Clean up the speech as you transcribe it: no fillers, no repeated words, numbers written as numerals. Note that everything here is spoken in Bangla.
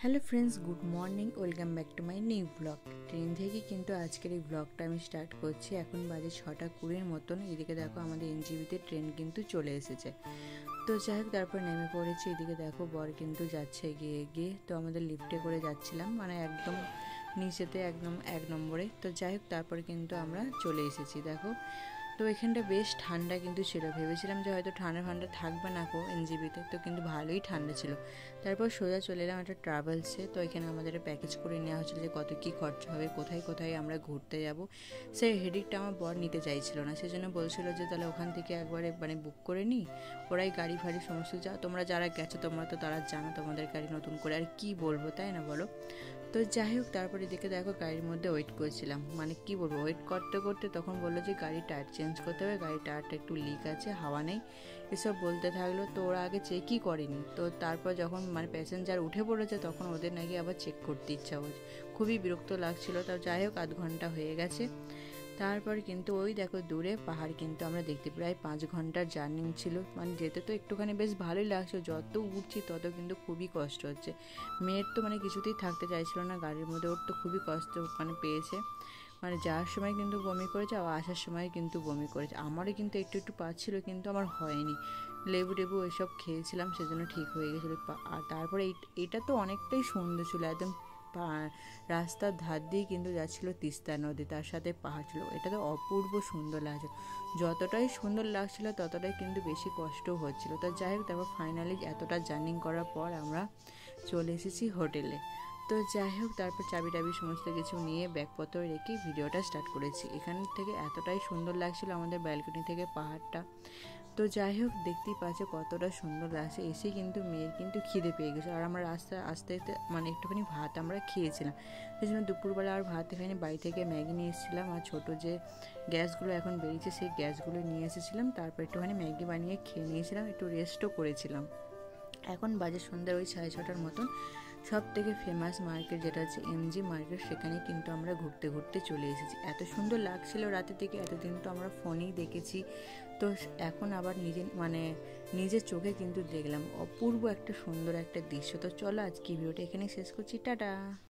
Hello friends, good morning, welcome back to my new blog. Train থেকে কিন্তু আজকের এই ব্লগটা আমি স্টার্ট করছি। এখন বাজে 6:20 মতন। এদিকে দেখো আমাদের এনজিবিতে ট্রেন কিন্তু চলে এসেছে। তো যাই হোক, তারপর নেমে পড়েছি। এদিকে দেখো বর কিন্তু যাচ্ছে এগিয়ে গিয়ে। তো আমাদের লিফটে করে যাচ্ছিলাম, মানে একদম নিচেতে, একদম 1 নম্বরে। তো যাই হোক, তারপরে কিন্তু আমরা চলে এসেছি। দেখো, তো এখানটা বেশ ঠান্ডা কিন্তু ছিল। ভেবেছিলাম যে হয়তো ঠান্ডা ঠান্ডা থাকবে না গো এনজিবিতে, তো কিন্তু ভালোই ঠান্ডা ছিল। তারপর সোজা চলে এলাম একটা ট্রাভেলসে। তো এখানে আমাদের প্যাকেজ করে নেওয়া হচ্ছিল যে কত কী খরচা হবে, কোথায় কোথায় আমরা ঘুরতে যাব। সেই হেডিকটা আমার বর নিতে চাইছিল না, সেজন্য বলছিল যে তাহলে ওখান থেকে একবারে মানে বুক করে নিই। ওরাই গাড়ি ফাড়ি সমস্ত তোমরা যারা গেছো তোমরা তো তারা জানো, তোমাদের গাড়ি নতুন করে আর কি বলবো, তাই না বলো। তো যাই হোক, তারপরে দেখে দেখো গাড়ির মধ্যে ওয়েট করেছিলাম, মানে কি বলবো, ওয়েট করতে করতে তখন বললো যে গাড়ির টায়ার চেঞ্জ করতে হবে, গাড়ির টায়ারটা একটু লিক আছে, হাওয়া নেই, এসব বলতে থাকলো। তো ওরা আগে চেকই করেনি। তো তারপর যখন মানে প্যাসেঞ্জার উঠে পড়েছে তখন ওদের নাকি আবার চেক করতে ইচ্ছা হচ্ছে। খুবই বিরক্ত লাগছিল। তাও যাই হোক, আধ ঘন্টা হয়ে গেছে। তারপর কিন্তু ওই দেখো দূরে পাহাড় কিন্তু আমরা দেখতে, প্রায় 5 ঘন্টার জার্নি ছিল। মানে যেতে তো একটুখানি বেশ ভালোই লাগছে, যত উঠছি তত কিন্তু খুবই কষ্ট হচ্ছে। মেয়ের তো মানে কিছুতেই থাকতে চাইছিল না গাড়ির মধ্যে, ওর তো খুবই কষ্ট মানে পেয়েছে। মানে যাওয়ার সময় কিন্তু বমি করেছে, আবার আসার সময় কিন্তু বমি করেছে। আমারও কিন্তু একটু একটু পাচ্ছিল, কিন্তু আমার হয়নি। লেবু টেবু ওইসব খেয়েছিলাম, সেজন্য ঠিক হয়ে গেছিলো। আর তারপরে এটা তো অনেকটাই সুন্দর ছিল, একদম রাস্তার ধার দিয়ে কিন্তু যাচ্ছিল তিস্তা নদী, তার সাথে পাহাড় ছিল। এটা তো অপূর্ব সুন্দর লাগছে। যতটাই সুন্দর লাগছিল ততটাই কিন্তু বেশি কষ্টও হচ্ছিল। তো যাই হোক, তারপর ফাইনালি এতটা জার্নি করার পর আমরা চলে এসেছি হোটেলে। তো যাই হোক, তারপর চাবি টাবি সমস্ত কিছু নিয়ে ব্যাগপত্র রেখে ভিডিওটা স্টার্ট করেছি। এখান থেকে এতটাই সুন্দর লাগছিল আমাদের ব্যালকনি থেকে পাহাড়টা। তো যাই হোক, দেখতেই পাচ্ছে কতটা সুন্দর লাগছে। এসে কিন্তু মেয়ের কিন্তু খিদে পেয়ে গেছে, আর আমরা আস্তে আস্তে মানে একটুখানি ভাত আমরা খেয়েছিলাম। সেই জন্য দুপুরবেলা আর ভাত এখানে বাড়ি থেকে ম্যাগি নিয়ে এসেছিলাম, আর ছোটো যে গ্যাসগুলো এখন বেরিয়েছে সেই গ্যাসগুলো নিয়ে এসেছিলাম। তারপর একটুখানি ম্যাগি বানিয়ে খেয়ে নিয়েছিলাম, একটু রেস্টও করেছিলাম। এখন বাজে সন্ধ্যার ওই 6:30 মতন। সব থেকে ফেমাস মার্কেট যেটা হচ্ছে এমজি মার্কেট, সেখানে কিন্তু আমরা ঘুরতে ঘুরতে চলে এসেছি। এত সুন্দর লাগছিল রাতে থেকে, এতদিন তো আমরা ফোনেই দেখেছি। তো এখন আবার নিজের চোখে কিন্তু দেখলাম অপূর্ব একটা সুন্দর একটা দৃশ্য। তো চলো আজকে ভিডিওটা এখানে শেষ করছি, টাটা।